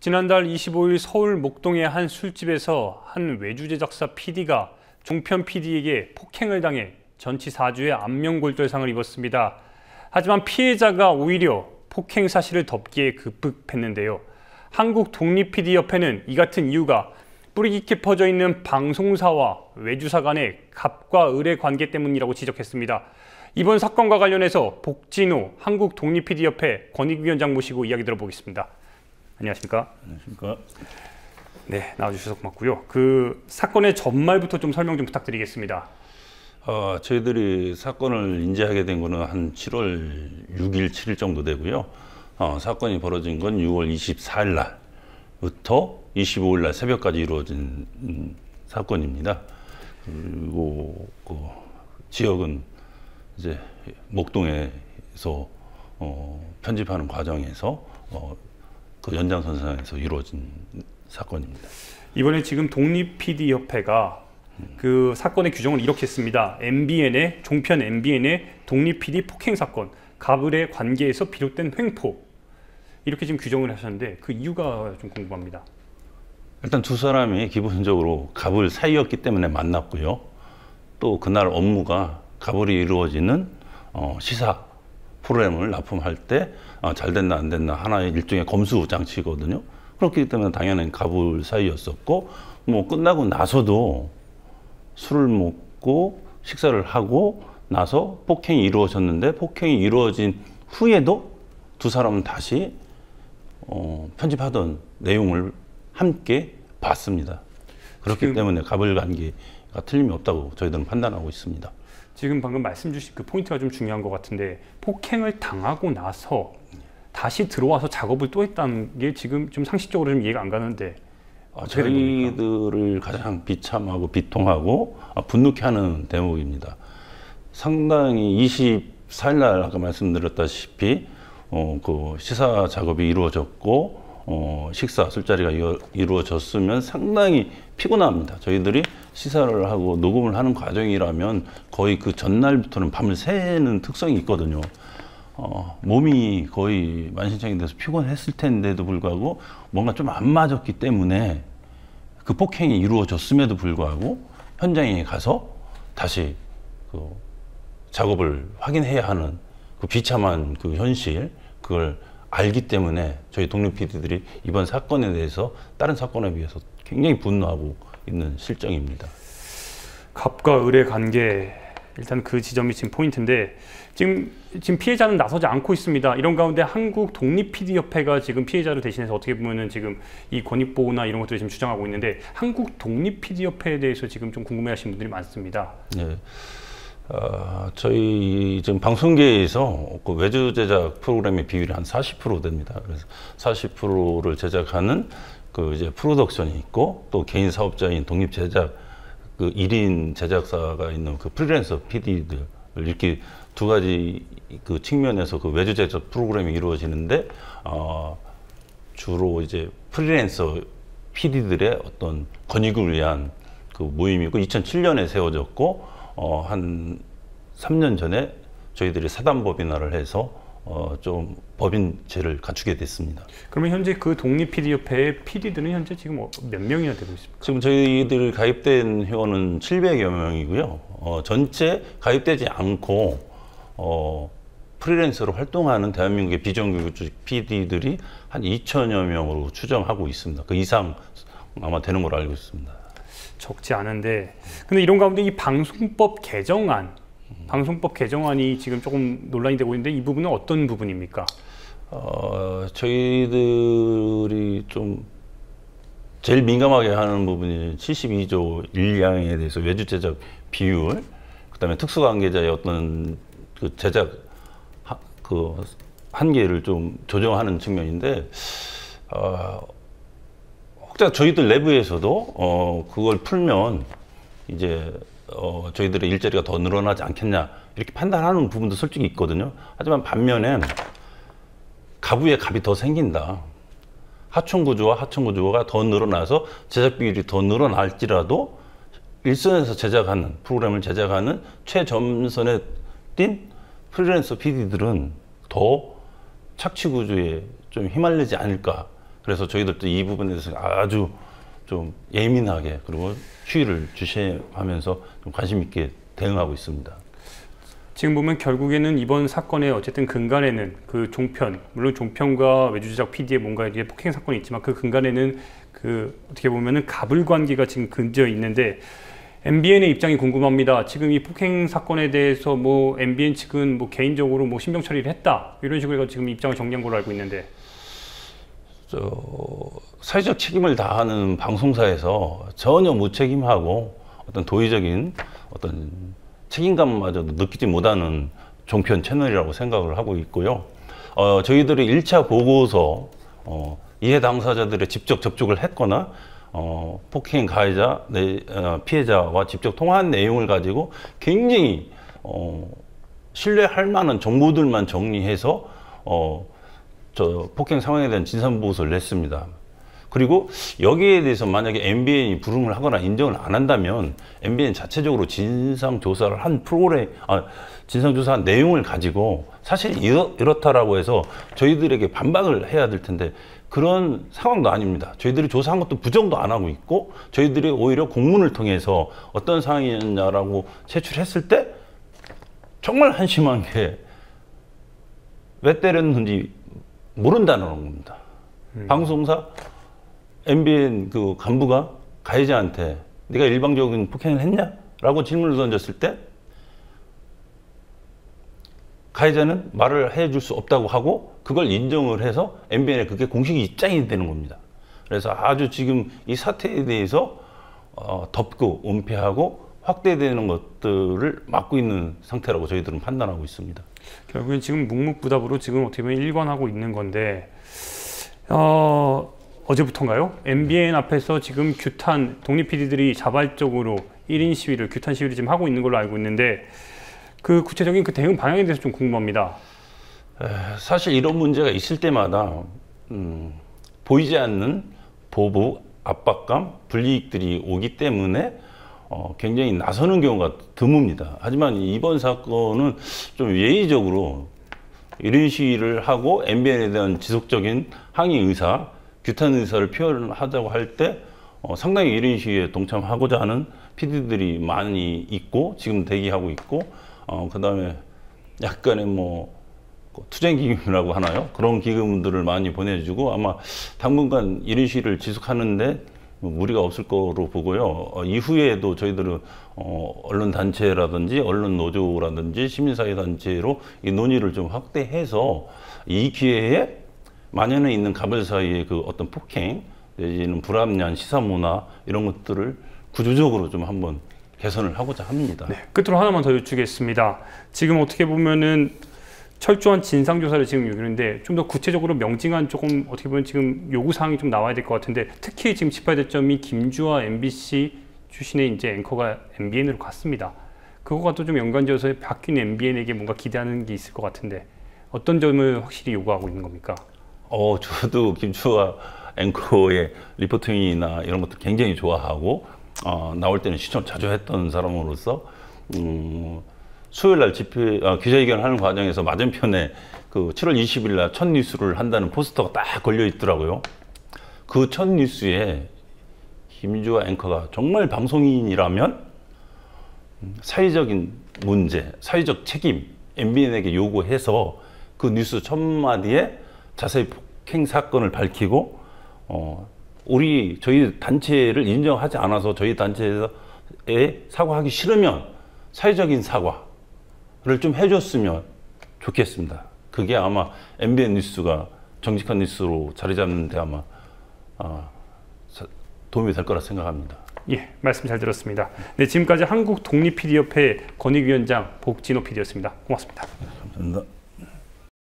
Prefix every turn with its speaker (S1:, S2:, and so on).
S1: 지난달 25일 서울 목동의 한 술집에서 한 외주 제작사 PD가 종편 PD에게 폭행을 당해 전치 4주의 안면골절상을 입었습니다. 하지만 피해자가 오히려 폭행 사실을 덮기에 급급했는데요. 한국독립PD협회는 이 같은 이유가 뿌리 깊게 퍼져 있는 방송사와 외주사 간의 갑과 을의 관계 때문이라고 지적했습니다. 이번 사건과 관련해서 복진호 한국독립PD협회 권익위원장 모시고 이야기 들어보겠습니다. 안녕하십니까?
S2: 안녕하십니까?
S1: 네, 나와주셔서 고맙고요. 그 사건의 전말부터 좀 설명 좀 부탁드리겠습니다.
S2: 저희들이 사건을 인지하게 된 거는 한 7월 6일, 7일 정도 되고요. 사건이 벌어진 건 6월 24일 날부터 25일 날 새벽까지 이루어진 사건입니다. 그리고 그 지역은 이제 목동에서 편집하는 과정에서 그 연장선상에서 이루어진 사건입니다.
S1: 이번에 지금 독립PD협회가 그 사건의 규정을 이렇게 했습니다. MBN의 종편 MBN의 독립PD 폭행 사건, 갑을의 관계에서 비롯된 횡포, 이렇게 지금 규정을 하셨는데 그 이유가 좀 궁금합니다.
S2: 일단 두 사람이 기본적으로 갑을 사이였기 때문에 만났고요. 또 그날 업무가 갑을이 이루어지는 시사 프로그램을 납품할 때 잘 됐나 안 됐나 하나의 일종의 검수 장치거든요. 그렇기 때문에 당연히 갑을 사이였었고, 뭐 끝나고 나서도 술을 먹고 식사를 하고 나서 폭행이 이루어졌는데, 폭행이 이루어진 후에도 두 사람은 다시 편집하던 내용을 함께 봤습니다. 그렇기 때문에 갑을 관계가 틀림이 없다고 저희들은 판단하고 있습니다.
S1: 지금 방금 말씀 주신 그 포인트가 좀 중요한 것 같은데, 폭행을 당하고 나서 다시 들어와서 작업을 또 했다는 게 지금 좀 상식적으로 좀 이해가 안 가는데
S2: 저희들을 가장 비참하고 비통하고 분노케 하는 대목입니다. 상당히 24일 날 아까 말씀드렸다시피 그 시사 작업이 이루어졌고 식사, 술자리가 이루어졌으면 상당히 피곤합니다. 저희들이 시사를 하고 녹음을 하는 과정이라면 거의 그 전날부터는 밤을 새는 특성이 있거든요. 몸이 거의 만신창이 돼서 피곤했을 텐데도 불구하고 뭔가 좀 안 맞았기 때문에 그 폭행이 이루어졌음에도 불구하고 현장에 가서 다시 그 작업을 확인해야 하는 그 비참한 그 현실, 그걸 알기 때문에 저희 독립PD들이 이번 사건에 대해서 다른 사건에 비해서 굉장히 분노하고 있는 실정입니다.
S1: 갑과 을의 관계, 일단 그 지점이 지금 포인트인데 지금 피해자는 나서지 않고 있습니다. 이런 가운데 한국독립PD협회가 지금 피해자를 대신해서 어떻게 보면은 지금 이 권익보호나 이런 것들을 지금 주장하고 있는데, 한국독립PD협회에 대해서 지금 좀 궁금해하시는 분들이 많습니다.
S2: 네. 저희 지금 방송계에서 그 외주 제작 프로그램의 비율이 한 40% 됩니다. 그래서 40%를 제작하는 그 이제 프로덕션이 있고, 또 개인 사업자인 독립 제작 그 1인 제작사가 있는 그 프리랜서 PD들, 이렇게 두 가지 그 측면에서 그 외주 제작 프로그램이 이루어지는데, 주로 이제 프리랜서 PD들의 어떤 권익을 위한 그 모임이고, 2007년에 세워졌고, 한 3년 전에 저희들이 사단법인화를 해서 좀 법인체를 갖추게 됐습니다.
S1: 그러면 현재 그 독립PD협회의 PD들은 현재 지금 몇 명이나 되고 있습니까?
S2: 지금 저희들 가입된 회원은 700여 명이고요. 전체 가입되지 않고 프리랜서로 활동하는 대한민국의 비정규직 PD들이 한 2천여 명으로 추정하고 있습니다. 그 이상 아마 되는 걸로 알고 있습니다.
S1: 적지 않은데, 근데 이런 가운데 이 방송법 개정안이 지금 조금 논란이 되고 있는데, 이 부분은 어떤 부분입니까?
S2: 저희들이 좀 제일 민감하게 하는 부분이 72조 1항에 대해서 외주 제작 비율, 그다음에 특수관계자의 어떤 그 제작 그 한계를 좀 조정하는 측면인데, 혹자 저희들 내부에서도 그걸 풀면 이제 저희들의 일자리가 더 늘어나지 않겠냐, 이렇게 판단하는 부분도 솔직히 있거든요. 하지만 반면에 갑부에 갑이 더 생긴다, 하청구조와 하청구조가 더 늘어나서 제작 비율이 더 늘어날지라도 일선에서 제작하는 프로그램을 제작하는 최전선에 뛴 프리랜서 PD들은 더 착취구조에 좀 휘말리지 않을까, 그래서 저희들도 이 부분에 대해서 아주 좀 예민하게 그리고 추이를 주시하면서 좀 관심 있게 대응하고 있습니다.
S1: 지금 보면 결국에는 이번 사건의 어쨌든 근간에는 그 종편, 물론 종편과 외주 제작 PD의 뭔가 이제 폭행 사건이 있지만 그 근간에는 그 어떻게 보면은 갑을 관계가 지금 근저어 있는데 MBN의 입장이 궁금합니다. 지금 이 폭행 사건에 대해서 뭐 MBN 측은 뭐 개인적으로 뭐 신병 처리를 했다 이런 식으로 해서 지금 입장을 정리한 걸로 알고 있는데.
S2: 사회적 책임을 다하는 방송사에서 전혀 무책임하고 어떤 도의적인 어떤 책임감마저도 느끼지 못하는 종편 채널이라고 생각을 하고 있고요. 저희들이 1차 보고서 이해 당사자들의 직접 접촉을 했거나 폭행 가해자, 피해자와 직접 통화한 내용을 가지고 굉장히 신뢰할 만한 정보들만 정리해서 저 폭행 상황에 대한 진상보고서를 냈습니다. 그리고 여기에 대해서 만약에 MBN이 불응을 하거나 인정을 안 한다면 MBN 자체적으로 진상조사를 한 프로그램, 진상조사한 내용을 가지고 사실 이렇다라고 해서 저희들에게 반박을 해야 될 텐데 그런 상황도 아닙니다. 저희들이 조사한 것도 부정도 안 하고 있고 저희들이 오히려 공문을 통해서 어떤 상황이었냐라고 제출했을 때 정말 한심한 게 왜 때렸는지 모른다는 겁니다. 방송사 MBN 그 간부가 가해자한테 네가 일방적인 폭행을 했냐? 라고 질문을 던졌을 때 가해자는 말을 해줄 수 없다고 하고 그걸 인정을 해서 MBN에 그게 공식 입장이 되는 겁니다. 그래서 아주 지금 이 사태에 대해서 덮고 은폐하고 확대되는 것들을 막고 있는 상태라고 저희들은 판단하고 있습니다.
S1: 결국엔 지금 묵묵부답으로 지금 어떻게 보면 일관하고 있는 건데 어제부터인가요? MBN 앞에서 지금 규탄 독립 PD들이 자발적으로 1인 시위를 규탄 시위를 지금 하고 있는 걸로 알고 있는데 그 구체적인 그 대응 방향에 대해서 좀 궁금합니다.
S2: 사실 이런 문제가 있을 때마다 보이지 않는 보복, 압박감, 불이익들이 오기 때문에 굉장히 나서는 경우가 드뭅니다. 하지만 이번 사건은 좀 예의적으로 1인 시위를 하고 MBN에 대한 지속적인 항의 의사, 규탄 의사를 표현하자고 할 때 상당히 1인 시위에 동참하고자 하는 PD들이 많이 있고 지금 대기하고 있고 그 다음에 약간의 뭐 투쟁 기금이라고 하나요? 그런 기금들을 많이 보내주고 아마 당분간 1인 시위를 지속하는데 무리가 없을 거로 보고요. 이후에도 저희들은 언론 단체라든지 언론 노조라든지 시민사회 단체로 이 논의를 좀 확대해서 이 기회에 만연해 있는 갑을 사이의 그 어떤 폭행, 내지는 불합리한 시사 문화 이런 것들을 구조적으로 좀 한번 개선을 하고자 합니다.
S1: 네, 끝으로 하나만 더 여쭙겠습니다. 지금 어떻게 보면은 철저한 진상조사를 지금 요구하는데 좀 더 구체적으로 명징한 조금 어떻게 보면 지금 요구사항이 좀 나와야 될 것 같은데 특히 지금 짚어야 될 점이 김주아 MBC 출신의 이제 앵커가 MBN으로 갔습니다. 그거가 또 좀 연관지어서 바뀐 MBN에게 뭔가 기대하는 게 있을 것 같은데 어떤 점을 확실히 요구하고 있는 겁니까?
S2: 저도 김주아 앵커의 리포팅이나 이런 것들 굉장히 좋아하고 나올 때는 시청 자주 했던 사람으로서 수요일 날 기자회견을 하는 과정에서 맞은편에 그 7월 20일 날 첫 뉴스를 한다는 포스터가 딱 걸려 있더라고요. 그 첫 뉴스에 김주아 앵커가 정말 방송인이라면 사회적인 문제, 사회적 책임 MBN에게 요구해서 그 뉴스 첫 마디에 자세히 폭행 사건을 밝히고 저희 단체를 인정하지 않아서 저희 단체에 사과하기 싫으면 사회적인 사과를 좀 해줬으면 좋겠습니다. 그게 아마 MBN 뉴스가 정직한 뉴스로 자리 잡는 데 아마 도움이 될 거라 생각합니다.
S1: 예, 말씀 잘 들었습니다. 네, 지금까지 한국독립PD협회 권익위원장 복진호 PD였습니다. 고맙습니다.
S2: 감사합니다.